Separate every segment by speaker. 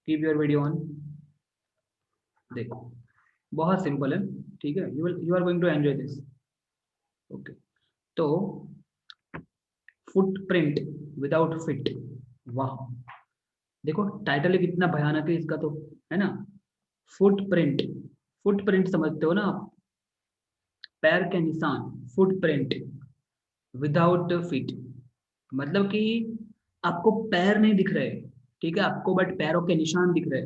Speaker 1: Keep your video on. देखो बहुत simple है, ठीक है, you are going to enjoy this. Okay, तो फुटप्रिंट विदाउट फिट, वाह। देखो टाइटल ही कितना भयानक है इसका तो, है ना। फुटप्रिंट, फुटप्रिंट समझते हो ना आप, पैर के निशान, फुटप्रिंट विदाउट फीट, मतलब कि आपको पैर नहीं दिख रहे, ठीक है, आपको बट पैरों के निशान दिख रहे,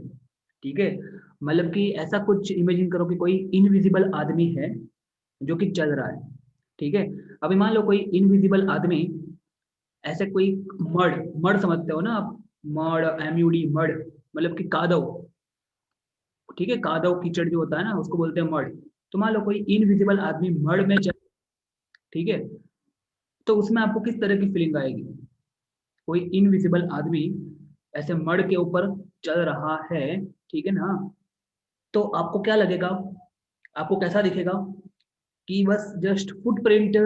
Speaker 1: ठीक है। मतलब कि ऐसा कुछ इमेजिन करो कि कोई इनविजिबल आदमी है जो कि चल रहा है, ठीक है। अभी मान लो कोई इनविजिबल आदमी, ऐसे कोई मड, मड समझते हो ना आप, मड, एमयूडी, मड, मतलब कि कादव, ठीक है, कादव कीचड़ जो होता है ना उसको बोलते हैं मड। तो मान लो कोई इनविजिबल आदमी मड में चल, ठीक है, तो उसमें आपको किस तरह की फीलिंग आएगी। कोई इनविजिबल आदमी ऐसे मड के ऊपर चल रहा है, ठीक है ना, तो आपको क्या लगेगा, आपको कैसा दिखेगा कि बस जस्ट फुटप्रिंट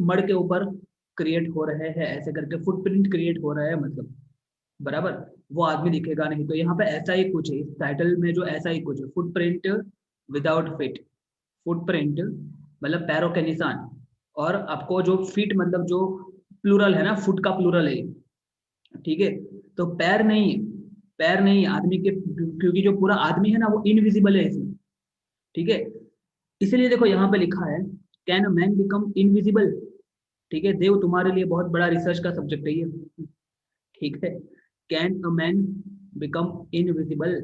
Speaker 1: मड के ऊपर क्रिएट हो रहे हैं, ऐसे करके फुटप्रिंट क्रिएट हो रहा है मतलब, बराबर। वो आदमी दिखेगा नहीं, तो यहाँ पे ऐसा ही कुछ है इस टाइटल में, जो ऐसा ही कुछ है, फुटप्रिंट विदाउट फिट। फुटप्रिंट मतलब पैरों के निशान, और आपको जो फीट मतलब जो प्लूरल है ना, फुट का प्लूरल है, ठीक है। तो पैर नहीं है, पैर नहीं है आदमी के, क्योंकि जो पूरा आदमी है ना वो इनविजिबल है इसमें, ठीक है। इसलिए देखो यहाँ पे लिखा है, can a man become invisible, ठीक है। देव तुम्हारे लिए बहुत बड़ा रिसर्च का सब्जेक्ट है ये, ठीक है। Can a man become invisible,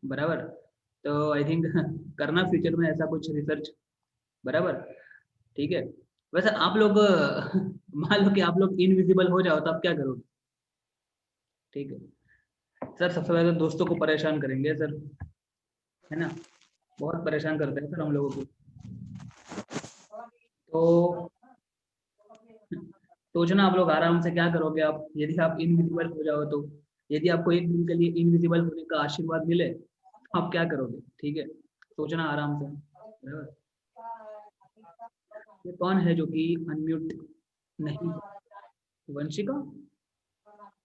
Speaker 1: बराबर। तो आई थिंक करना फ्यूचर में ऐसा कुछ रिसर्च, बराबर, ठीक है। वैसे आप लोग मान लो कि आप लोग इनविजिबल हो जाओ तो आप क्या करोगे, ठीक है। सर सबसे पहले तो दोस्तों को परेशान करेंगे सर, है ना, बहुत परेशान करते हैं सर हम लोगों को। तो सोचना आप लोग आराम से क्या करोगे आप, यदि आप इनविजिबल हो जाओ तो, यदि आपको एक दिन के लिए इनविजिबल होने का आशीर्वाद मिले तो आप क्या करोगे, ठीक है। सोचना आराम से, बराबर। ये कौन है जो कि अनम्यूट नहीं, वंशिका,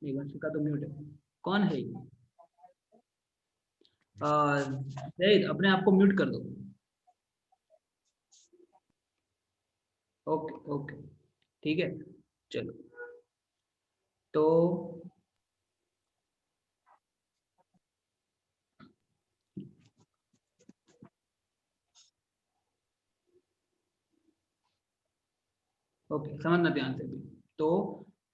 Speaker 1: नहीं वंशिका तो म्यूट है, कौन है ये, जैद अपने आप को म्यूट कर दो। ओके ओके, ठीक है, चलो। तो ओके, समझना ध्यान से भी। तो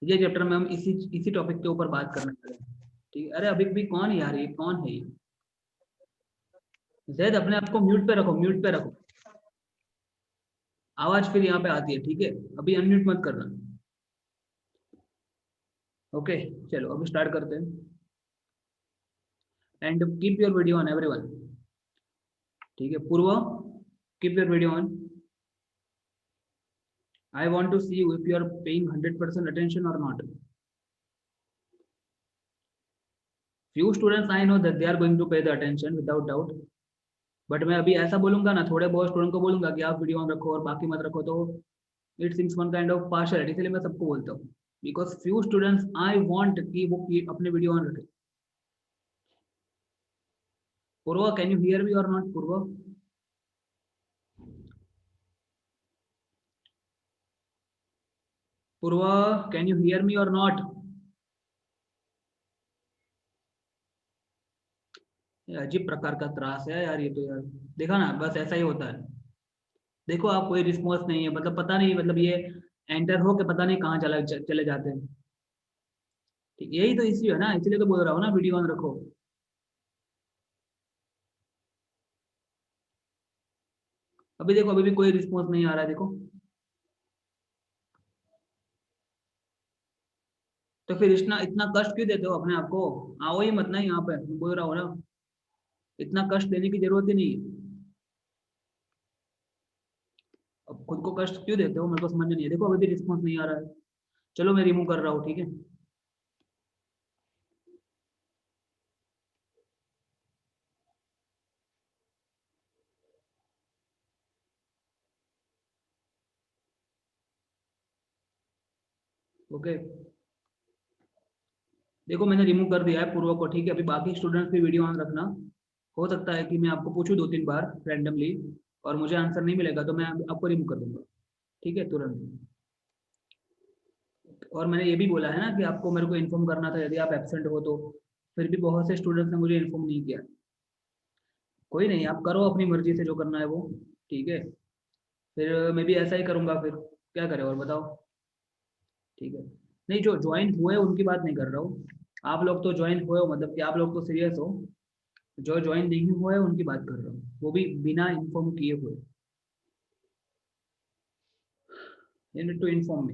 Speaker 1: ये चैप्टर में हम इसी इसी टॉपिक के ऊपर बात करने वाले हैं, ठीक है। अरे अभी भी कौन है यार, ये कौन है ये, जैद अपने आप को म्यूट पे रखो, म्यूट पे रखो, आवाज फिर यहाँ पे आती है, ठीक है। अभी अनम्यूट मत करना। ओके, चलो अभी स्टार्ट करते हैं। And keep your video on everyone, ठीक है। पूर्व, keep your video on. I want to see you if you are paying 100% attention और not. Few students I know that they are going to pay the attention without doubt, but मैं अभी ऐसा बोलूंगा ना, थोड़े बहुत स्टूडेंट को बोलूंगा कि आप वीडियो ऑन रखो और बाकी मत रखो, तो it seems one kind of partiality, इसलिए मैं सबको बोलता हूँ। Because few students I want कि वो अपने वीडियो ऑन रखे। पूर्वा कैन यू हियर मी और not, Purva. Purva can you hear me और नॉट। अजीब प्रकार का त्रास है यार ये तो यार, देखा ना, बस ऐसा ही होता है। देखो आप कोई रिस्पॉन्स नहीं है, मतलब पता नहीं, मतलब ये एंटर हो के पता नहीं कहाँ चले जाते हैं, ठीक, यही तो इश्यू है ना, इसलिए तो बोल रहा हूँ ना वीडियो ऑन रखो। अभी देखो अभी भी कोई रिस्पॉन्स नहीं आ रहा है, देखो। तो फिर इतना इतना कष्ट क्यों देते हो अपने आप को, आओ ही मत ना यहाँ पे, मैं बोल रहा हूँ ना, इतना कष्ट देने की जरूरत ही नहीं है। अब खुद को कष्ट क्यों देते हो, मेरे को समझ नहीं है। देखो अभी भी रिस्पॉन्स नहीं आ रहा है, चलो मैं रिमूव कर रहा हूँ, ठीक है। ओके, देखो मैंने रिमूव कर दिया है पूर्व को, ठीक है। अभी बाकी स्टूडेंट्स भी वीडियो ऑन रखना। हो सकता है कि मैं आपको पूछूं 2-3 बार रैंडमली और मुझे आंसर नहीं मिलेगा तो मैं आपको रिमूव कर दूंगा, ठीक है, तुरंत। और मैंने ये भी बोला है ना कि आपको मेरे को इन्फॉर्म करना था यदि आप एब्सेंट हो तो, फिर भी बहुत से स्टूडेंट्स ने मुझे इन्फॉर्म नहीं किया। कोई नहीं, आप करो अपनी मर्जी से जो करना है वो, ठीक है। फिर मैं भी ऐसा ही करूँगा, फिर क्या करें और बताओ, ठीक है। नहीं, जो ज्वाइन हुए उनकी बात नहीं कर रहा हूँ। आप लोग तो ज्वाइन हुए हो, मतलब कि आप लोग तो सीरियस हो। जो ज्वाइन नहीं हुए उनकी बात कर रहा हूँ, वो भी बिना इन्फॉर्म किए हुए। You need to inform me.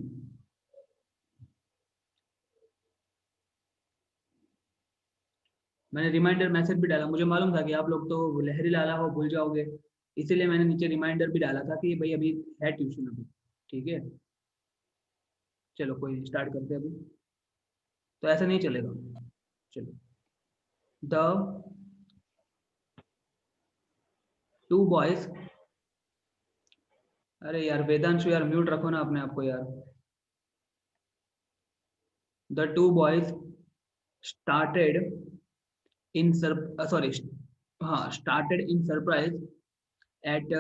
Speaker 1: मैंने रिमाइंडर मैसेज भी डाला, मुझे मालूम था कि आप लोग तो लहरी लाला हो, भूल जाओगे। इसीलिए मैंने नीचे रिमाइंडर भी डाला था कि भाई अभी है ट्यूशन अभी, ठीक है। चलो कोई नहीं, स्टार्ट करते हैं अभी। तो ऐसा नहीं चलेगा। चलो। द टू बॉयज, अरे यार वेदांशु यार म्यूट रखो ना अपने आप को यार। The two boys started in sorry, हाँ, started in surprise at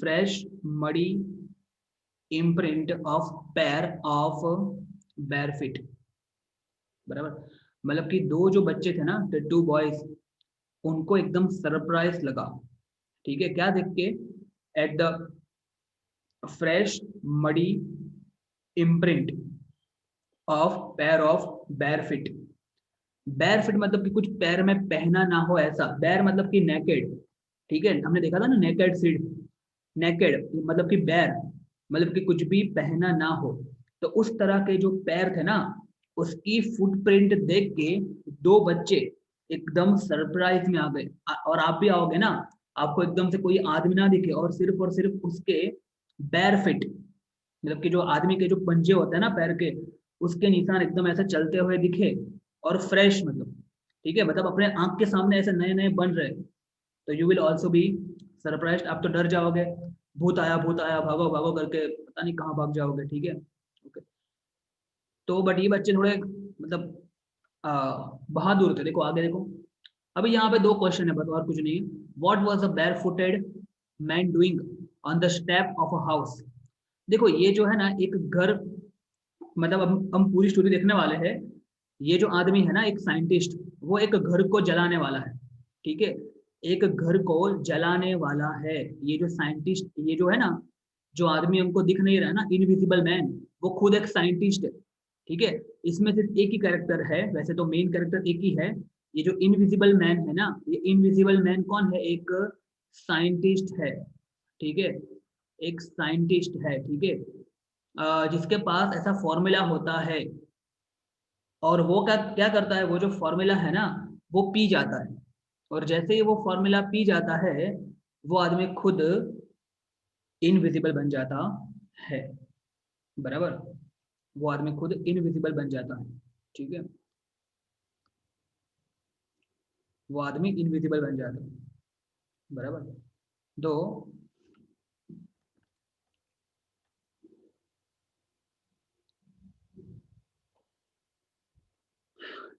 Speaker 1: fresh muddy imprint of पैर ऑफ बैर फीट। बराबर, मतलब कि दो जो बच्चे थे ना, द टू बॉयज, उनको एकदम सरप्राइज लगा, ठीक है, क्या देख के? At the fresh muddy imprint of पैर ऑफ बैर फीट। बैर फिट मतलब कि कुछ पैर में पहना ना हो ऐसा, बैर मतलब कि नेकेड, ठीक है। हमने देखा था ना नेकेड सीड, नेकेड मतलब कि बैर, मतलब कि कुछ भी पहना ना हो। तो उस तरह के जो पैर थे ना, उसकी फुटप्रिंट देख के दो बच्चे एकदम सरप्राइज में आ गए। और आप भी आओगे ना, आपको एकदम से कोई आदमी ना दिखे और सिर्फ उसके बैर फिट, मतलब कि जो आदमी के जो पंजे होते हैं ना पैर के, उसके निशान एकदम ऐसे चलते हुए दिखे, और फ्रेश, मतलब ठीक है, मतलब अपने आंख के सामने ऐसे नए नए बन रहे। तो you will also be surprise. आप तो डर जाओगे, भूत आया भागो भागो करके, पता नहीं कहाँ भाग जाओगे, ठीक है, ओके। तो बट ये बच्चे थोड़े मतलब बहादुर थे। देखो आगे देखो, अभी यहाँ पे दो क्वेश्चन है बस, और कुछ नहीं। What was a bare footed man doing on the step of a house. देखो ये जो है ना एक घर, मतलब हम पूरी स्टोरी देखने वाले हैं। ये जो आदमी है ना एक साइंटिस्ट, वो एक घर को जलाने वाला है, ठीक है। एक घर को जलाने वाला है ये जो साइंटिस्ट, ये जो है ना, जो आदमी हमको दिख नहीं रहा है ना, इनविजिबल मैन, वो खुद एक साइंटिस्ट है, ठीक है। इसमें सिर्फ एक ही कैरेक्टर है, वैसे तो मेन कैरेक्टर एक ही है। ये जो इनविजिबल मैन है ना, ये इनविजिबल मैन कौन है? एक साइंटिस्ट है, ठीक है, एक साइंटिस्ट है, ठीक है। जिसके पास ऐसा फॉर्मूला होता है, और वो क्या क्या करता है, वो जो फॉर्मूला है ना, वो पी जाता है। और जैसे ही वो फॉर्मूला पी जाता है, वो आदमी खुद इनविजिबल बन जाता है। बराबर, वो आदमी खुद इनविजिबल बन जाता है, ठीक है, वो आदमी इनविजिबल बन जाता है। बराबर। तो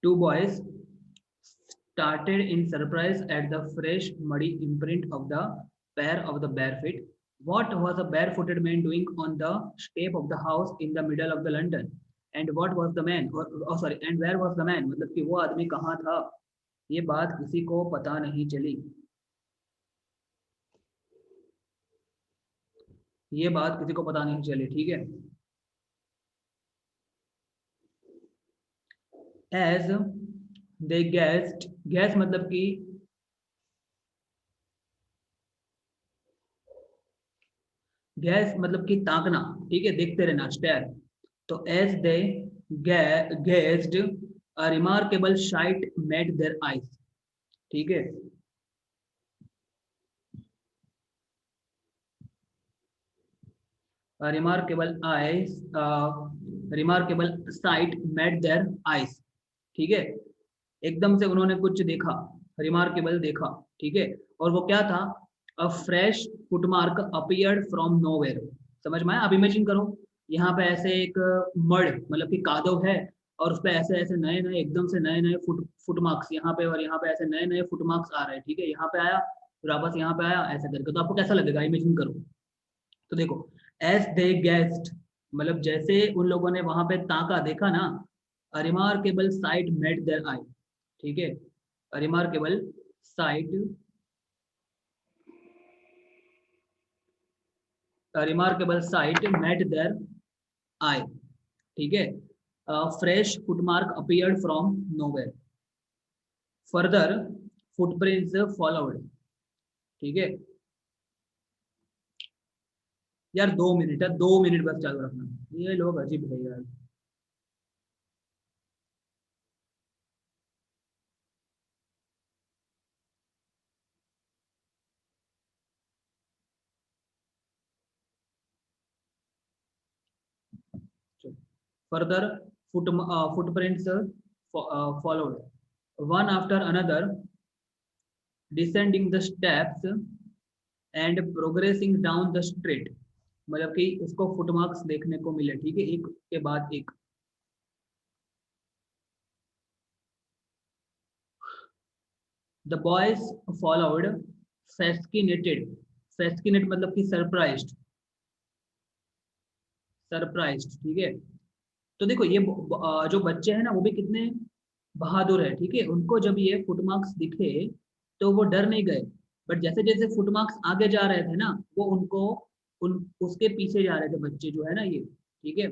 Speaker 1: two boys started in surprise at the fresh, muddy imprint of the pair of the bare feet. What was a barefooted man doing on the step of the house in the middle of the London? And what was the man? Oh, sorry, and where was the man? मतलब कि वो आदमी कहाँ था? ये बात किसी को पता नहीं चली। ये बात किसी को पता नहीं चली, ठीक है। As they guessed, guess मतलब कि गैस मतलब कि ताकना, ठीक है, देखते रहना, स्टेयर। तो as they gazed a remarkable sight met their eyes, ठीक है, remarkable eyes, remarkable sight met their eyes, ठीक है। एकदम से उन्होंने कुछ देखा, रिमार्केबल देखा, ठीक है। और वो क्या था? अ fresh footmark appeared from nowhere. समझ में आया? आप इमेजिन करो, यहाँ पे ऐसे एक मड मतलब कि कादव है, और उस पे ऐसे ऐसे नए नए एकदम से नए नए फुट मार्क्स यहाँ पे और यहाँ पे ऐसे नए नए फुट मार्क्स आ रहे हैं, ठीक है, यहाँ पे आया फिर वापस यहाँ पे आया ऐसे करके, तो आपको कैसा लगेगा, इमेजिन करो। तो देखो, एज दे गेस्ट, मतलब जैसे उन लोगों ने वहां पे ताका देखा ना, a remarkable sight met their eye, ठीक है, a remarkable sight, a remarkable sight met their eye, ठीक है, fresh footmark appeared from nowhere, further footprints followed, ठीक है। यार 2 मिनट है, 2 मिनट बस चालू रखना, ये लोग अजीब है यार। Further footprints followed, one after another, descending the steps and progressing down the street, मतलब कि इसको फुटमार्क्स देखने को मिले, ठीक है, एक के बाद एक। द बॉयज फॉलोड फैस्किनेटेड, फैस्किनेट मतलब कि सरप्राइज्ड, सरप्राइज्ड, ठीक है। तो देखो ये जो बच्चे हैं ना वो भी कितने बहादुर है, ठीक है, उनको जब ये फुटमार्क्स दिखे तो वो डर नहीं गए, बट जैसे जैसे फुटमार्क्स आगे जा रहे थे ना वो उनको उन उसके पीछे जा रहे थे बच्चे जो है ना ये, ठीक है।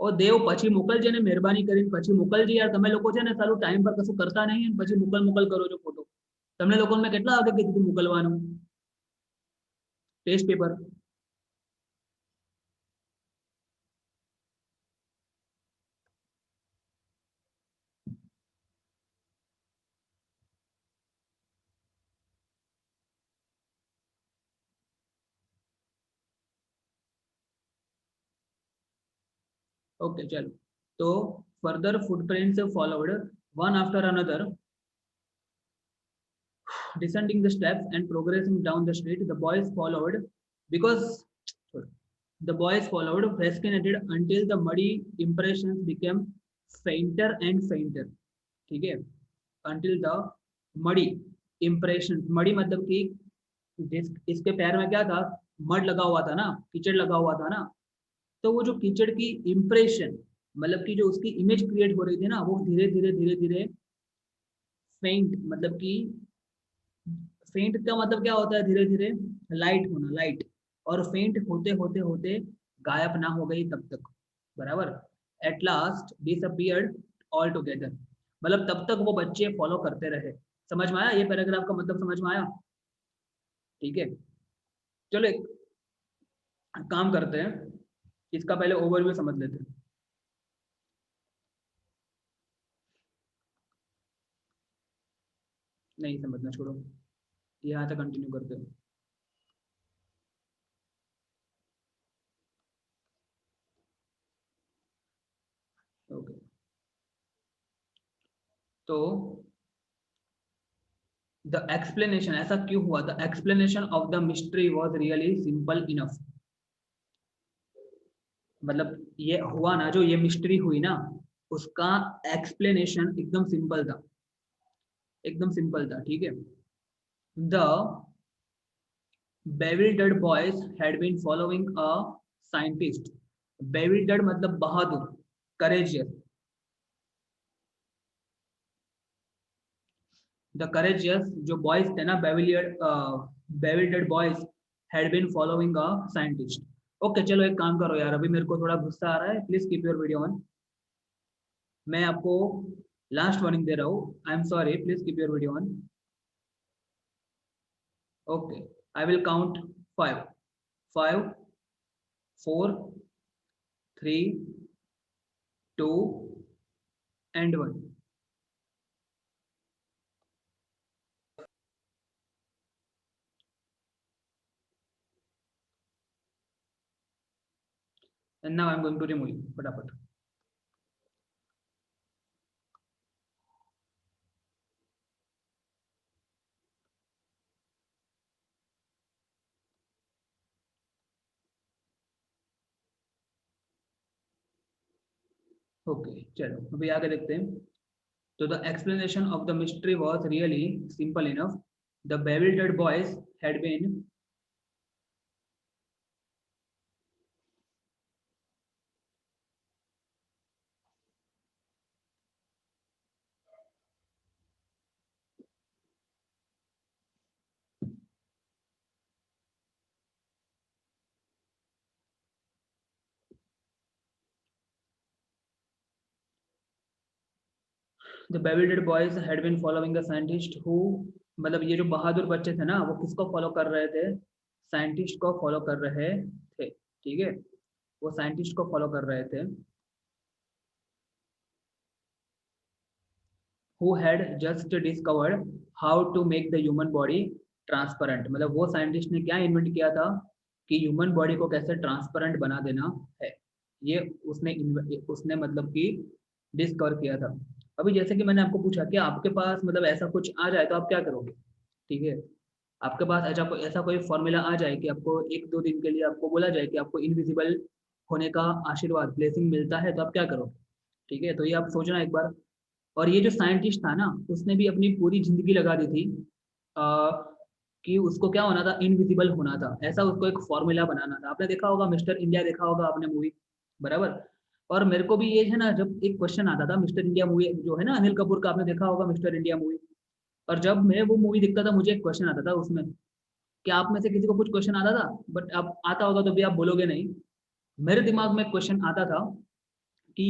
Speaker 1: और देव પછી મોકલજે ને મહેરબાની કરીને પછી મોકલજે યાર, તમે લોકો છે ને સાલું ટાઈમ પર કશું કરતા નહીં અને પછી મોકલ કરો છો ફોટો, તમને લોકોને મેં કેટલા વાગે કીધું હતું મોકલવાનું ટેસ્ટ પેપર। ओके चलो, तो further footprints followed, one after another, descending the steps and progressing down the street. The boys followed because the boys followed fascinated until the muddy impressions became fainter and fainter, ठीक है, until the muddy impression, muddy मतलब कि इसके पैर में क्या था, mud लगा हुआ था ना, कीचड़ लगा हुआ था ना, तो वो जो कीचड़ की इम्प्रेशन मतलब कि जो उसकी इमेज क्रिएट हो रही थी ना वो धीरे धीरे धीरे धीरे फेंट, मतलब कि फेंट का मतलब क्या होता है, धीरे धीरे लाइट होना, लाइट, और फेंट होते होते होते गायब ना हो गई तब तक, बराबर, at last disappeared all together, मतलब तब तक वो बच्चे फॉलो करते रहे। समझ में आया ये पैराग्राफ का मतलब, समझ में आया, ठीक है। चलो एक काम करते हैं, इसका पहले ओवरव्यू समझ लेते हैं। नहीं समझना छोड़ो, यहाँ तक कंटिन्यू करते हैं। ओके, तो द एक्सप्लेनेशन, ऐसा क्यों हुआ, the explanation of the mystery was really simple enough, मतलब ये हुआ ना, जो ये मिस्ट्री हुई ना उसका एक्सप्लेनेशन एकदम सिंपल था, एकदम सिंपल था, ठीक है। The bewildered boys had been following a scientist, bewildered मतलब बहादुर, courageous, the courageous जो boys थे ना, bewildered boys had been following a scientist। Okay चलो एक काम करो यार, अभी मेरे को थोड़ा गुस्सा आ रहा है, please keep your video on, मैं आपको लास्ट वार्निंग दे रहा हूँ, I am sorry, please keep your video on. Okay, I will count 5, 5, 4, 3, 2 and 1। And now I am going to remove you फटाफट। ओके चलो अभी आगे देखते हैं। तो the explanation of the mystery was really simple enough. The bewildered boys had been the bewildered boys had been following the scientist who, मतलब ये जो बहादुर बच्चे थे ना वो किसको फॉलो कर रहे थे? साइंटिस्ट को फॉलो कर रहे थे, ठीक है, वो साइंटिस्ट को फॉलो कर रहे थे। who had just discovered how to make the human body transparent, मतलब वो साइंटिस्ट ने क्या इन्वेंट किया था कि ह्यूमन बॉडी को कैसे ट्रांसपेरेंट बना देना है, ये उसने मतलब कि डिस्कवर किया था। अभी जैसे कि मैंने आपको पूछा कि आपके पास मतलब ऐसा कुछ आ जाए तो आप क्या करोगे, ठीक है, आपके पास ऐसा कोई फॉर्मूला आ जाए कि आपको एक दो दिन के लिए आपको बोला जाए कि आपको इनविजिबल होने का आशीर्वाद ब्लेसिंग मिलता है तो आप क्या करोगे, ठीक है, तो ये आप सोचना एक बार। और ये जो साइंटिस्ट था ना उसने भी अपनी पूरी जिंदगी लगा दी थी आ, कि उसको क्या होना था, इनविजिबल होना था, ऐसा उसको एक फॉर्मूला बनाना था। आपने देखा होगा मिस्टर इंडिया, देखा होगा आपने मूवी, बराबर। और मेरे को भी ये है ना, जब एक क्वेश्चन आता था मिस्टर इंडिया मूवी जो है ना अनिल कपूर का, आपने देखा होगा मिस्टर इंडिया मूवी, और जब मैं वो मूवी देखता था मुझे एक क्वेश्चन आता था उसमें, कि आप में से किसी को कुछ क्वेश्चन आता था, बट अब आता होगा तो भी आप बोलोगे नहीं, मेरे दिमाग में क्वेश्चन आता था कि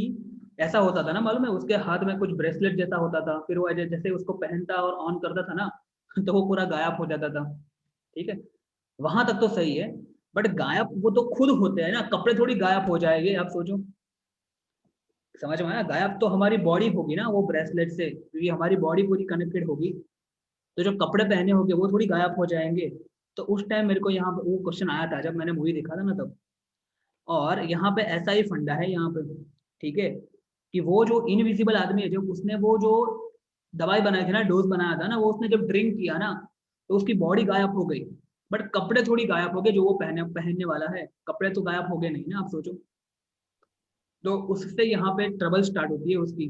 Speaker 1: ऐसा होता था ना, मालूम है उसके हाथ में कुछ ब्रेसलेट जैसा होता था, फिर वो जैसे उसको पहनता और ऑन करता था ना तो वो पूरा गायब हो जाता था, ठीक है, वहां तक तो सही है। बट गायब वो तो खुद होते हैं ना, कपड़े थोड़ी गायब हो जाएंगे, आप सोचो, समझ में आया, गायब तो हमारी बॉडी होगी ना वो ब्रेसलेट से, क्योंकि हमारी बॉडी पूरी कनेक्टेड होगी, तो जो कपड़े पहने होंगे वो थोड़ी गायब हो जाएंगे। तो उस टाइम मेरे को यहाँ पे वो क्वेश्चन आया था जब मैंने मूवी देखा था ना तब। और यहाँ पे ऐसा ही फंडा है यहाँ पे, ठीक है, कि वो जो इनविजिबल आदमी है, जो उसने वो जो दवाई बनाई थी ना, डोज बनाया था ना, वो उसने जब ड्रिंक किया ना तो उसकी बॉडी गायब हो गई, बट कपड़े थोड़ी गायब हो गए जो वो पहनने वाला है, कपड़े तो गायब हो गए नहीं ना, आप सोचो। तो उससे यहाँ पे ट्रबल स्टार्ट होती है उसकी,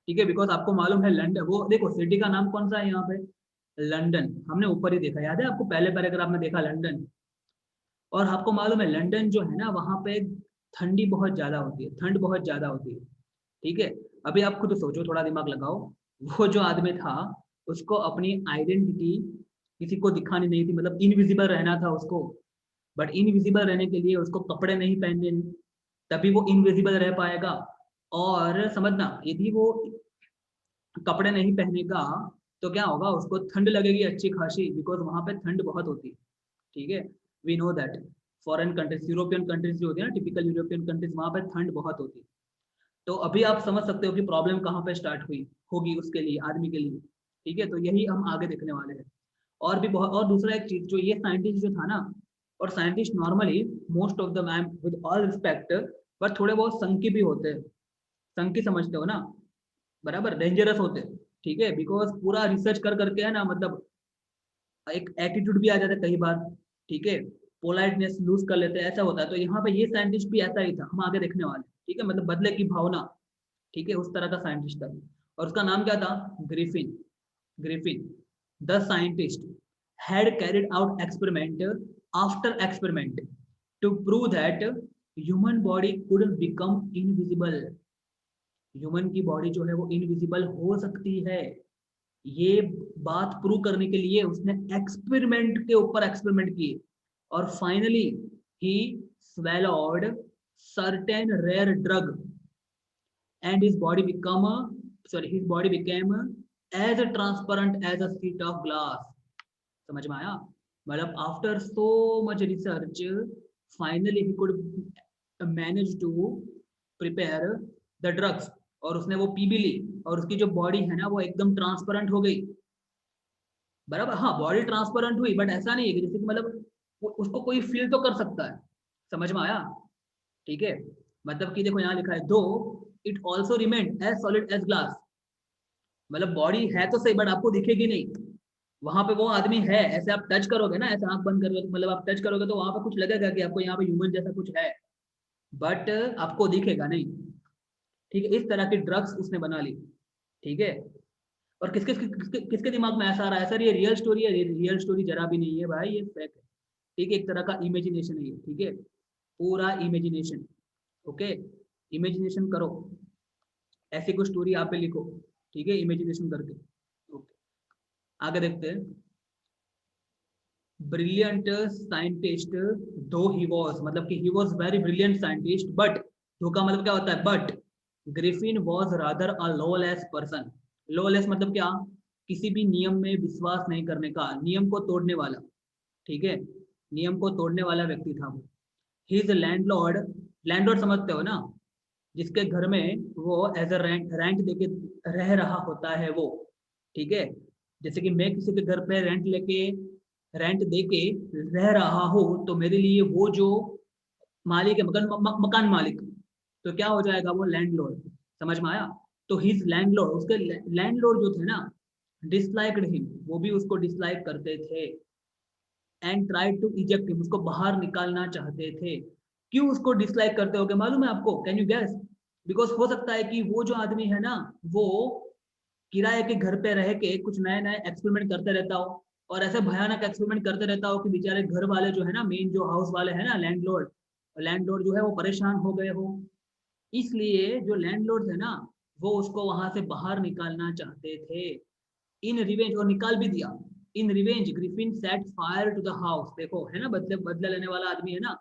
Speaker 1: ठीक है, बिकॉज आपको मालूम है लंदन, वो देखो सिटी का नाम कौन सा है यहाँ पे, लंदन, हमने ऊपर ही देखा, याद है आपको पहले पैराग्राफ में देखा लंदन। और आपको मालूम है लंदन जो है ना वहाँ पे ठंडी बहुत ज्यादा होती है, ठंड बहुत ज्यादा होती है, ठीक है। अभी आप खुद सोचो, थोड़ा दिमाग लगाओ, वो जो आदमी था उसको अपनी आइडेंटिटी किसी को दिखानी नहीं थी, मतलब इनविजिबल रहना था उसको, बट इनविजिबल रहने के लिए उसको कपड़े नहीं पहनने, तभी वो इनविजिबल रह पाएगा। और समझना, यदि वो कपड़े नहीं पहनेगा तो क्या होगा, उसको ठंड लगेगी अच्छी खासी, बिकॉज वहां पे ठंड बहुत होती है, ठीक है, we know that. Foreign countries, European countries जो होती है ना, टिपिकल यूरोपियन कंट्रीज, वहां पे ठंड बहुत होती है। तो अभी आप समझ सकते हो कि प्रॉब्लम कहाँ पे स्टार्ट हुई होगी उसके लिए, आदमी के लिए, ठीक है, तो यही हम आगे देखने वाले हैं। और भी बहुत, और दूसरा एक चीज, जो ये साइंटिस्ट जो था ना, और scientist normally most of the ma'am with all respect, but थोड़े बहुत संकी भी होते हैं, संकी समझते हो ना, बराबर, डेंजरस होते हैं, ठीक है, बिकॉज पूरा रिसर्च कर करके है ना, मतलब एक एटीट्यूड भी आ जाता है कई बार, ठीक है, पोलाइटनेस लूज कर लेते हैं, ऐसा होता है। तो यहाँ पे ये साइंटिस्ट भी ऐसा ही था, हम आगे देखने वाले हैं, ठीक है, मतलब बदले की भावना, ठीक है, उस तरह का साइंटिस्ट था। और उसका नाम क्या था, Griffin, Griffin the scientist had carried out experiment after experiment to prove that human body could become invisible, human की बॉडी जो है वो इनविजिबल हो सकती है, ये बात प्रूव करने के लिए उसने एक्सपेरिमेंट के ऊपर एक्सपेरिमेंट किए, और finally he swallowed certain rare drug and his body become a, sorry, his body became as transparent as a sheet of glass। समझ में आया, मतलब after so much research finally he could manage to prepare the drugs, और उसने वो P भी ली, और उसकी जो बॉडी है ना वो एकदम ट्रांसपेरेंट हो गई, बराबर, हाँ बॉडी ट्रांसपेरेंट हुई, बट ऐसा नहीं है कि जैसे कि मतलब उसको कोई फील तो कर सकता है, समझ में आया, ठीक है, मतलब कि देखो यहाँ लिखा है though it also remain as solid as glass, मतलब बॉडी है तो सही बट आपको दिखेगी नहीं, वहां पे वो आदमी है, ऐसे आप टच करोगे ना, ऐसे आंख बंद करोगे, मतलब आप टच करोगे तो वहां पे कुछ लगेगा कि आपको यहाँ पे ह्यूमन जैसा कुछ है, बट आपको दिखेगा नहीं, ठीक है, इस तरह की ड्रग्स उसने बना ली। ठीक है, और किसके दिमाग में ऐसा आ रहा है, सर ये रियल स्टोरी है? रियल स्टोरी जरा भी नहीं है भाई, ये फेक है। ठीक है, एक तरह का इमेजिनेशन है ये। ठीक है, पूरा इमेजिनेशन। ओके, इमेजिनेशन करो, ऐसी कोई स्टोरी आप पे लिखो। ठीक है, इमेजिनेशन करके। ओके, आगे देखते हैं। ब्रिलियंट साइंटिस्ट दो ही वॉज, मतलब कि he was very brilliant scientist, but धोखा मतलब क्या होता है, but Griffin was rather a lawless person. Lawless मतलब क्या, किसी भी नियम में विश्वास नहीं करने का, नियम को तोड़ने वाला। ठीक है, नियम को तोड़ने वाला व्यक्ति था वो। हिज लैंडलॉर्ड, लैंडलॉर्ड समझते हो ना, जिसके घर में वो एज अ रेंट रेंट देके रह रहा होता है वो। ठीक है, जैसे कि मैं किसी के घर पे रेंट दे के रह रहा हूँ, तो मेरे लिए वो जो मालिक है, मकान मालिक, तो क्या हो जाएगा, वो लैंडलॉर्ड। समझ में आया? तो हिज लैंडलॉर्ड, उसके लैंडलॉर्ड जो थे ना, डिसलाइक्ड हिम, वो भी उसको डिसलाइक करते थे। And try to eject him, उसको बाहर निकालना चाहते थे। क्यों उसको डिसलाइक करते हो, मालूम है आपको? Can you gas? बिकॉज हो सकता है कि वो जो आदमी है ना, वो किराए के घर पे रह के कुछ नए नए एक्सपेरिमेंट करते रहता हो, और ऐसे भयानक एक्सपेरिमेंट करते रहता हो कि बेचारे घर वाले जो है ना, मेन जो हाउस वाले हैं ना, लैंडलॉर्ड, लैंडलॉर्ड जो है वो परेशान हो गए हो। इसलिए जो लैंडलॉर्ड है ना, वो उसको वहां से बाहर निकालना चाहते थे। इन रिवेंज, और निकाल भी दिया। In revenge Griffin set fire to the house. देखो है ना, बदले बदला लेने वाला आदमी है ना,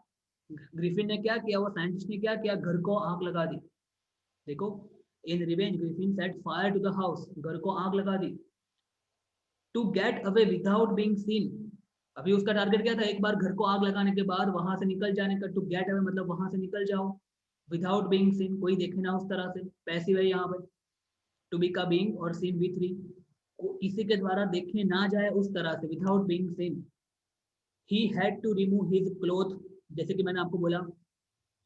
Speaker 1: ग्रिफिन ने क्या किया, वो साइंटिस्ट ने क्या किया, घर को आग लगा दी। देखो, in revenge Griffin set fire to the house, घर को आग लगा दी। To get away without being seen, अभी उसका टारगेट क्या था, एक बार घर को आग लगाने के बाद वहां से निकल जाने का। टू गेट अवे मतलब वहां से निकल जाओ, विदाउट बीइंग सीन, कोई देखे ना उस तरह से, पैसिव है यहाँ पे। टू बी का बीइंग और सीन वी थ्री, किसी के द्वारा देखे ना जाए उस तरह से, without being seen. He had to remove his cloth, जैसे कि मैंने आपको बोला।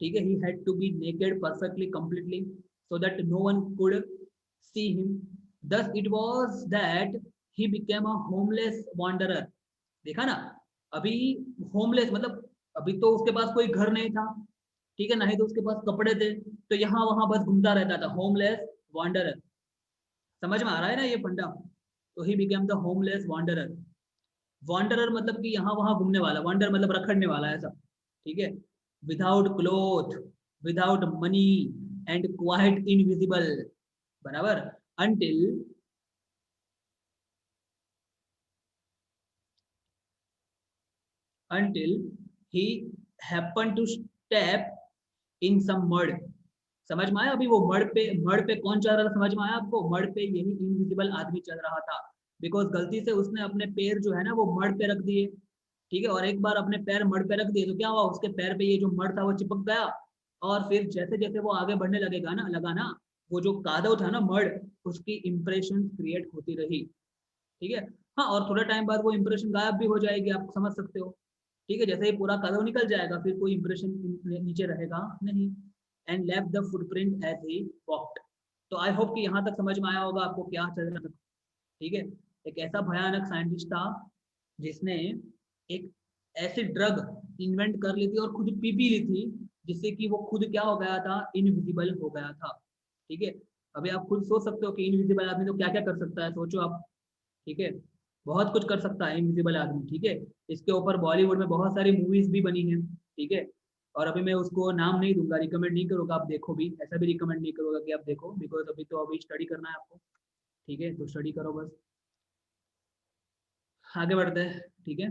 Speaker 1: ठीक है, he had to be naked perfectly completely, so that no one could see him. Thus it was that he became a homeless wanderer. देखा ना, अभी होमलेस मतलब अभी तो उसके पास कोई घर नहीं था। ठीक है, ना ही तो उसके पास कपड़े थे, तो यहाँ वहां बस घूमता रहता था, होमलेस वॉन्डरर। समझ में आ रहा है ना ये फंडा? तो he became the homeless wanderer. Wanderer मतलब कि यहाँ वहां घूमने वाला, वॉन्डर मतलब रखड़ने वाला, ऐसा। ठीक है, without cloth, without money, and quite invisible, बराबर। Until until he happened to step in some mud। समझ में आया? अभी वो मड पे कौन चल रहा था, समझ में आया आपको? मड पे यही इनविजिबल आदमी चल रहा था। बिकॉज गलती से उसने अपने पैर जो है ना, वो मड पे रख दिए। ठीक है, और एक बार अपने पैर मड पे रख दिए तो क्या हुआ, उसके पैर पे ये जो मड था वो चिपक गया। और फिर जैसे जैसे वो आगे बढ़ने लगेगा ना, लगा ना, वो जो कादव था ना, मड, उसकी इंप्रेशन क्रिएट होती रही। ठीक है, हाँ, और थोड़ा टाइम बाद वो इंप्रेशन गायब भी हो जाएगी, आप समझ सकते हो। ठीक है, जैसे ही पूरा कदम निकल जाएगा, फिर कोई इंप्रेशन नीचे रहेगा नहीं। And left the footprint as he walked. तो आई होप कि यहाँ तक समझ में आया होगा आपको क्या चल रहा था। ठीक है, एक ऐसा भयानक साइंटिस्ट था जिसने एक ऐसी ड्रग इन्वेंट कर ली थी और खुद पी ली थी, जिससे कि वो खुद क्या हो गया था, इनविजिबल हो गया था। ठीक है, अभी आप खुद सोच सकते हो कि इनविजिबल आदमी तो क्या क्या कर सकता है, सोचो आप। ठीक है, बहुत कुछ कर सकता है इनविजिबल आदमी। ठीक है, इसके ऊपर बॉलीवुड में बहुत सारी मूवीज भी बनी हैं। ठीक है, और अभी मैं उसको नाम नहीं दूंगा, रिकमेंड नहीं करूंगा आप देखो भी, ऐसा भी रिकमेंड नहीं करूंगा कि आप देखो, बिकॉज अभी तो अभी स्टडी करना है आपको। ठीक है, तो स्टडी करो बस। आगे बढ़ते हैं। ठीक है,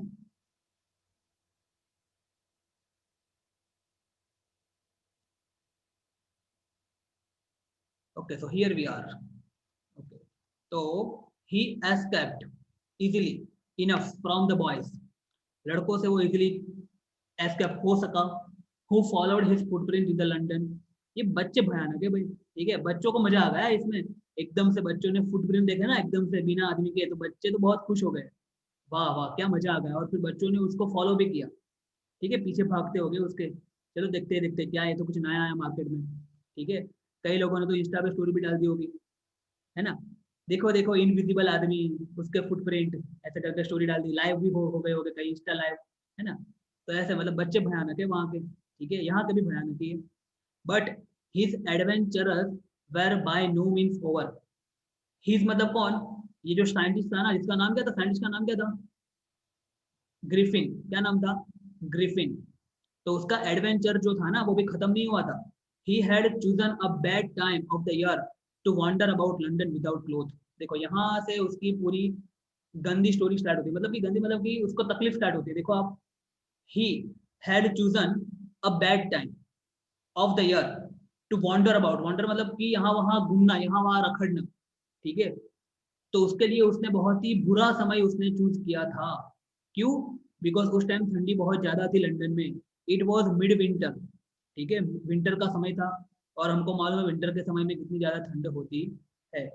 Speaker 1: okay, so here we are. Okay, तो he escaped easily enough from the boys, लड़कों से वो इजिली एस्केप हो सका। Who followed his footprint in the London. ये बच्चे भयानक है भाई। ठीक है, बच्चों को मजा आ गया इसमें। एकदम से बच्चों ने फुटप्रिंट देखा ना, एकदम से बिना आदमी के, तो बच्चे तो बहुत खुश हो गए। वाह वाह, क्या मजा आ गया, और फिर बच्चों ने उसको फॉलो भी किया। ठीक है, पीछे भागते हो गए उसके, चलो देखते देखते क्या है, ये तो कुछ नया आया मार्केट में। ठीक है, कई लोगों ने तो इंस्टा पे स्टोरी भी डाल दी होगी, है ना, देखो देखो इनविजिबल आदमी, उसके फुटप्रिंट, ऐसे करके स्टोरी डाल दी, लाइव भी हो गए होगे कई इंस्टा लाइव, है ना। तो ऐसे मतलब बच्चे भयानक है वहाँ के। ठीक है, यहाँ के भी भयानक ही है। But his adventures were by no means over. His मतलब कौन, ये जो साइंटिस्ट था ना, जिसका नाम क्या था, साइंटिस्ट का नाम क्या था, ग्रिफिन। क्या नाम था, ग्रिफिन। तो उसका एडवेंचर जो था ना वो भी खत्म नहीं हुआ था। He had chosen a bad time of the year to wander about London without cloth. देखो यहाँ से उसकी पूरी गंदी स्टोरी स्टार्ट होती है, मतलब कि गंदी मतलब कि उसको तकलीफ स्टार्ट होती है। देखो आप, he had chosen a bad time of the year to wander about, wander मतलब कि यहाँ वहां घूमना, यहाँ वहां रखड़ना, ठीक है। तो उसके लिए उसने बहुत ही बुरा समय उसने चूज किया था। क्यों, बिकॉज उस टाइम ठंडी बहुत ज्यादा थी लंदन में। इट वॉज मिड विंटर, ठीक है, विंटर का समय था। और हमको मालूम है विंटर के समय में कितनी ज्यादा ठंड होती है।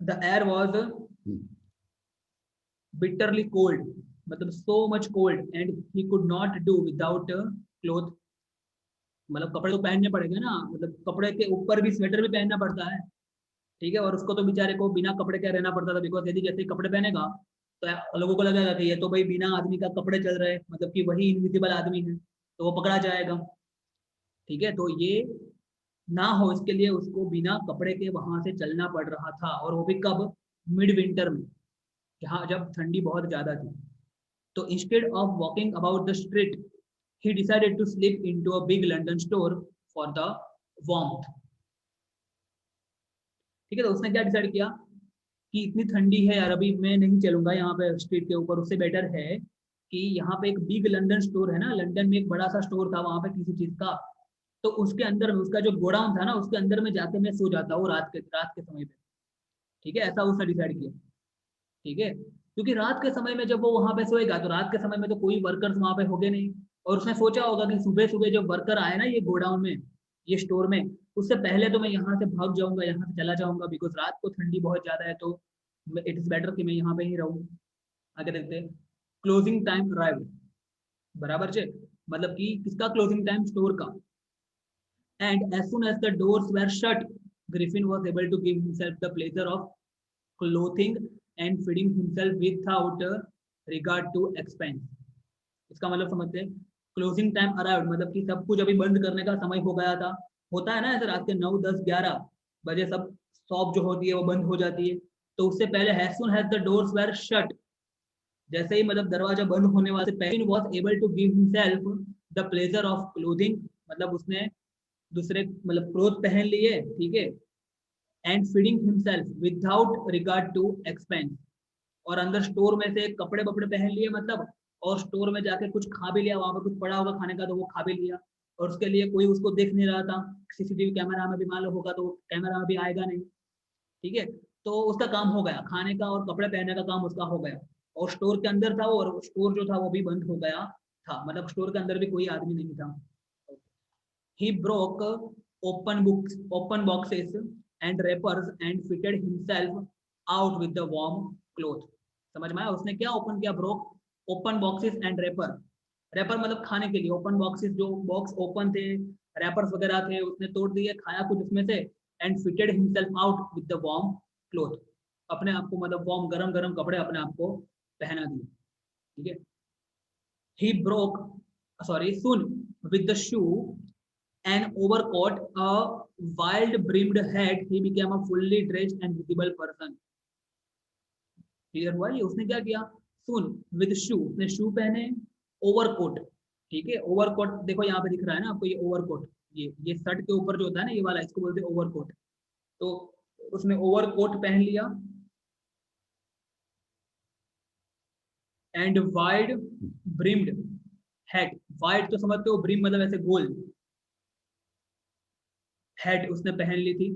Speaker 1: The air was bitterly cold, मतलब so much cold and he could not do without cloth. मतलब कपड़े तो पहनने पड़ेंगे ना, मतलब कपड़े के ऊपर भी स्वेटर भी पहनना पड़ता है, ठीक है। और उसको तो बेचारे को बिना कपड़े के रहना पड़ता था, बिकॉज यदि जैसे ही कपड़े पहनेगा तो लोगों को लगेगा कि ये तो भाई बिना आदमी का कपड़े चल रहे हैं, मतलब कि वही इनविजिबल आदमी है, तो वो पकड़ा जाएगा, ठीक है। तो ये ना हो इसके लिए उसको बिना कपड़े के वहां से चलना पड़ रहा था, और वो भी कब, मिड विंटर में, जहाँ जब ठंडी बहुत ज्यादा थी। तो instead of walking about the street he decided to sleep into a big London store for the warmth, ठीक है। तो उसने क्या डिसाइड किया कि इतनी ठंडी है यार, अभी मैं नहीं चलूंगा यहाँ पे स्ट्रीट के ऊपर, उससे बेटर है कि यहाँ पे एक बिग लंदन स्टोर है ना, लंदन में एक बड़ा सा स्टोर था वहां पे किसी चीज का, तो उसके अंदर में, उसका जो गोडाउन था ना, उसके अंदर में जाके मैं सो जाता हूँ रात के समय पे, ठीक है। ऐसा उसने डिसाइड किया, ठीक है। क्योंकि रात के समय में जब वो वहां पे सोएगा तो रात के समय में तो कोई वर्कर्स वहां पे होंगे नहीं, और उसने सोचा होगा कि सुबह सुबह जब वर्कर आए ना ये गोडाउन में, ये स्टोर में, उससे पहले तो मैं यहाँ से भाग जाऊंगा, यहाँ से चला जाऊंगा, बिकॉज रात को ठंडी बहुत ज्यादा है, तो इट इज बेटर कि मैं यहाँ पे ही रहूँ। आगे देखते हैं। क्लोजिंग टाइम अराइव्ड, बराबर से, मतलब कि किसका क्लोजिंग टाइम, स्टोर का। And as soon as the doors were shut Griffin was able to give himself the pleasure of clothing and feeding himself without regard to expense. इसका मतलब समझते हैं। क्लोजिंग टाइम अराइव्ड मतलब कि सब कुछ अभी बंद करने का समय हो गया था। होता है ना ऐसे रात के 9, 10, 11 बजे सब शॉप जो होती है वो बंद हो जाती है। तो उससे पहले as soon as the doors were shut, जैसे ही मतलब दरवाजा बंद होने वाले से पहले was able to give himself the pleasure of clothing, मतलब उसने दूसरे मतलब क्लोथ पहन लिए, ठीक है। And feeding himself without regard to expense, और अंदर स्टोर में से कपड़े वपड़े पहन लिए मतलब, और स्टोर में जाके कुछ खा भी लिया, वहां पर कुछ पड़ा होगा खाने का तो वो खा भी लिया। और उसके लिए कोई उसको देख नहीं रहा था, सीसीटीवी कैमरा में भी मान लो होगा तो कैमरा में भी आएगा नहीं, ठीक है। तो उसका काम हो गया, खाने का और कपड़े पहनने का काम उसका हो गया। और स्टोर के अंदर था वो, और स्टोर जो था वो भी बंद हो गया था, मतलब स्टोर के अंदर भी कोई आदमी नहीं था। He broke open boxes and wrappers and fitted himself out with the warm cloth. समझ में आया, उसने क्या ओपन किया, ब्रोक ओपन बॉक्सेस एंड रेपर। रेपर मतलब खाने के लिए, ओपन बॉक्सेस जो बॉक्स ओपन थे, रैपर्स वगैरह थे, उसने तोड़ दिए, खाया कुछ उसमें से। And fitted himself out with the warm cloth, अपने आप को मतलब वार्म गरम गरम कपड़े अपने आप को पहना दिए, ठीक है। He broke sorry soon with the shoe an overcoat, a wild-brimmed hat, he became a fully dressed and visible person. Clear हुआ ये, उसने क्या किया, सुन विद शू, उसने शू पहने, ओवरकोट, ठीक है। ओवरकोट देखो यहाँ पे दिख रहा है ना आपको, ये ओवरकोट, ये शर्ट के ऊपर जो होता है ना ये वाला, इसको बोलते हैं ओवरकोट। तो उसने ओवरकोट पहन लिया, and wide brimmed hat, wide तो समझते हो, ब्रिम मतलब ऐसे गोल, हैट उसने पहन ली थी।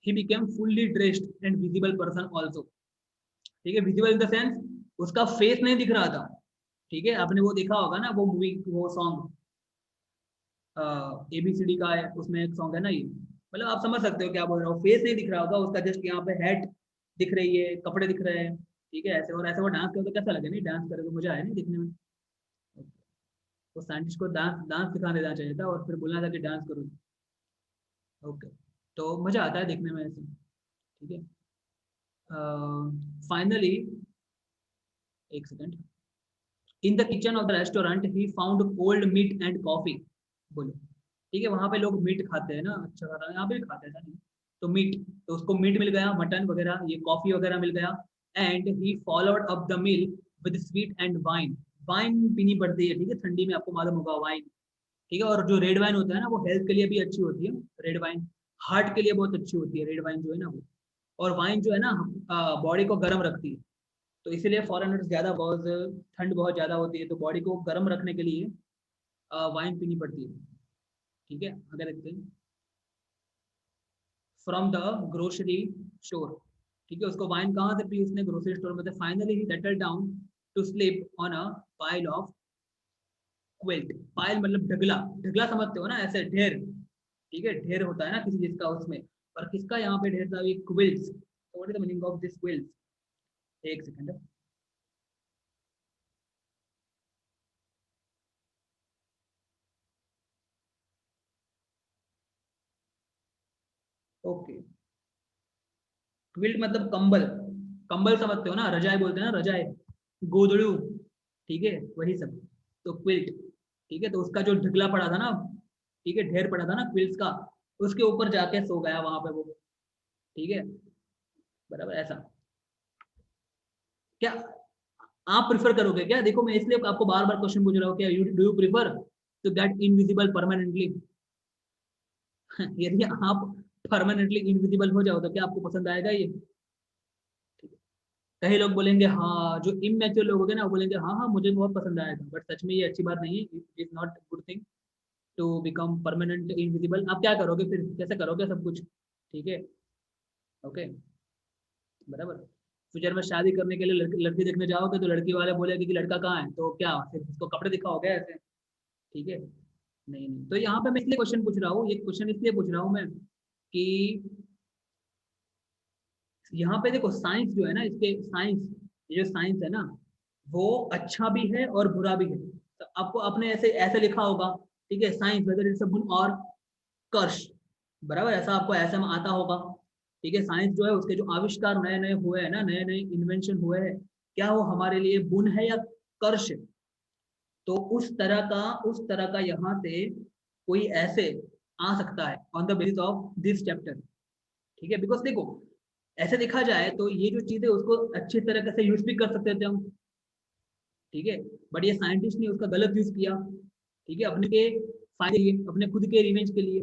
Speaker 1: He became fully dressed and visible person also, ठीक है। विजिबल इन द सेंस उसका फेस नहीं दिख रहा था, ठीक है। आपने वो देखा होगा ना वो मूवी, वो सॉन्ग ABCD का है, उसमें एक सॉन्ग है ना ये, मतलब आप समझ सकते हो क्या बोल रहा हूँ। फेस नहीं दिख रहा होगा उसका, जस्ट यहाँ पे हेड दिख रही है, कपड़े दिख रहे हैं, ठीक है। ऐसे और ऐसे वो डांस करे तो कैसा लगे, नहीं डांस करे तो मजा आया नहीं दिखने में। तो साइंटिस्ट को डांस डांस सिखा देना चाहिए था और फिर बोलना था कि डांस करो, ओके। तो मजा आता है देखने में ऐसे, ठीक है। फाइनली, एक second, in the kitchen of the restaurant he found cold meat and coffee, बोलो। ठीक है, वहां पे लोग मीट खाते हैं ना, अच्छा खाना यहाँ पे भी खाते हैं, ऐसा नहीं। तो मीट, तो उसको मीट मिल गया, मटन वगैरह, ये कॉफी वगैरह मिल गया। And he followed up the meal with sweet and wine. Wine पीनी पड़ती है, ठीक है, ठंडी में, आपको मालूम होगा वाइन। ठीक है, और जो रेड वाइन होता है ना, वो हेल्थ के लिए भी अच्छी होती है। रेड वाइन हार्ट के लिए बहुत अच्छी होती है, रेड वाइन जो है ना वो। और वाइन जो है ना, बॉडी को गर्म रखती है। तो इसीलिए फॉरेनर्स ज्यादा, बहुत ठंड बहुत ज्यादा होती है, तो बॉडी को गर्म रखने के लिए वाइन पीनी पड़ती है। ठीक है, अगर देखते हैं, फ्रॉम द ग्रोसरी स्टोर। ठीक है, उसको वाइन कहाँ से पी उसने, ग्रोसरी स्टोर में से। Finally he settle down to sleep on a pile of quilt. Pile मतलब ढगला, ढगला समझते हो ना, ऐसे ढेर। ठीक है, ढेर होता है ना किसी चीज का उसमें, और किसका यहाँ पे ढेर था, ये क्विल्ट्स। तो what is the meaning of this quilts? एक सेकंड। ओके, क्विल्ट मतलब कंबल। कंबल समझते हो ना, रजाई बोलते हैं ना, रजाई, गोदड़ू। ठीक है, वही सब। तो क्विल्ट। ठीक है, तो उसका जो ढगला पड़ा था ना, ठीक है, ढेर पड़ा था ना क्विल्ट्स का, उसके ऊपर जाके सो गया वहां पे वो। ठीक है, बराबर ऐसा। क्या आप प्रिफर करोगे क्या? देखो, मैं इसलिए आपको बार बार क्वेश्चन पूछ रहा हूँ, क्या you do you prefer to get invisible permanently? यदि आप परमानेंटली इनविजिबल हो जाओ तो क्या आपको पसंद आएगा ये? कई लोग बोलेंगे हाँ, जो इमेच्योर लोग होंगे ना, वो बोलेंगे हाँ हाँ मुझे बहुत पसंद आएगा, बट सच में ये अच्छी बात नहीं है। It is not good thing to become permanent invisible. आप क्या करोगे फिर, कैसे करोगे सब कुछ? ठीक है, ओके, बराबर। फ्यूचर में शादी करने के लिए लड़की लड़की देखने जाओगे तो लड़की वाले बोलेगे कि लड़का कहाँ है, तो क्या फिर उसको कपड़े दिखाओगे ऐसे? ठीक है, नहीं नहीं। तो यहाँ पे मैं इसलिए क्वेश्चन पूछ रहा हूँ, ये क्वेश्चन इसलिए पूछ रहा हूँ मैं कि यहाँ पे देखो, साइंस जो है ना, इसके साइंस, ये जो साइंस है ना, वो अच्छा भी है और बुरा भी है। तो आपको अपने ऐसे ऐसे लिखा होगा, ठीक है, science whether it's a good और कर्ष, बराबर, ऐसा आपको ऐसे में आता होगा। ठीक है, साइंस जो है, उसके जो आविष्कार नए नए हुए हैं ना, नए नए इन्वेंशन हुए हैं, क्या वो हमारे लिए गुण है या कर्ष है? तो उस तरह का यहाँ से कोई ऐसे आ सकता है on the basis of this chapter. ठीक है, बिकॉज देखो, ऐसे देखा जाए तो ये जो चीज है उसको अच्छी तरीके से यूज भी कर सकते थे हम। ठीक है, बट ये साइंटिस्ट ने उसका गलत यूज किया। ठीक है, अपने के फायदे के लिए, अपने खुद के रिवेंज के लिए,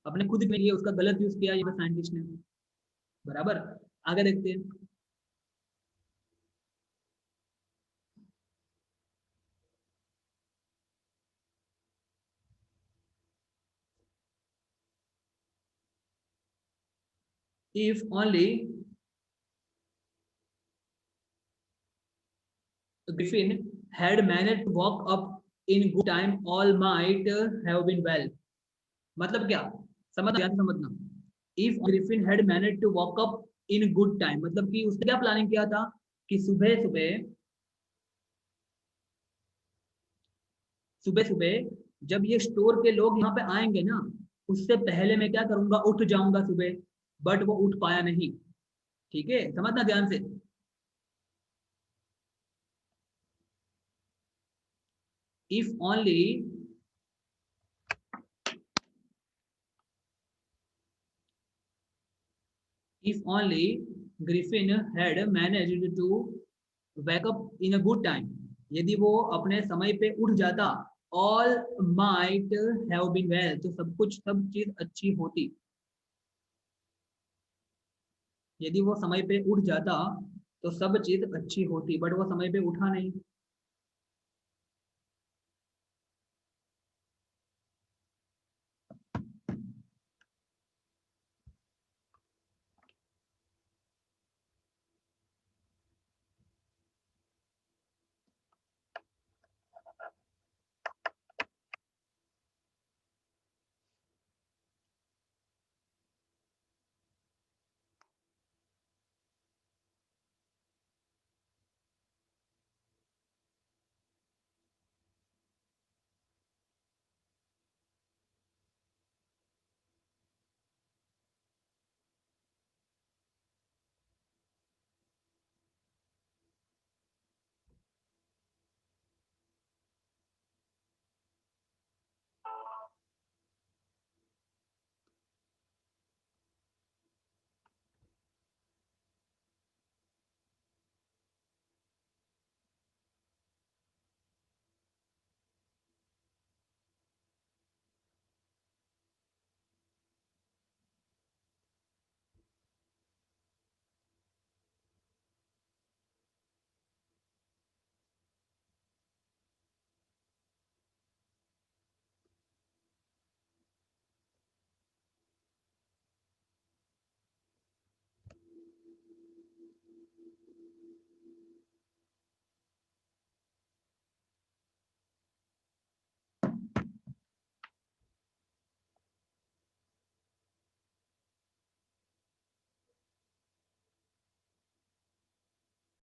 Speaker 1: अपने खुद के लिए उसका गलत यूज किया यहाँ साइंटिस्ट ने, बराबर। आगे देखते हैं। If only Griffin had managed to walk up in good time, all might have been well. मतलब क्या, समझ ध्यान से समझना। If Griffin had manage to walk up in good time, मतलब कि उसने क्या प्लानिंग किया था कि सुबह सुबह, सुबह सुबह जब ये स्टोर के लोग यहाँ पे आएंगे ना, उससे पहले मैं क्या करूंगा, उठ जाऊंगा सुबह। बट वो उठ पाया नहीं। ठीक है, समझना ध्यान से। If only, if only Griffin had managed to wake up in a good time, यदि वो अपने समय पे उठ जाता, all might have been well, तो सब कुछ, सब चीज अच्छी होती। यदि वो समय पे उठ जाता तो सब चीज अच्छी होती, बट वो समय पे उठा नहीं।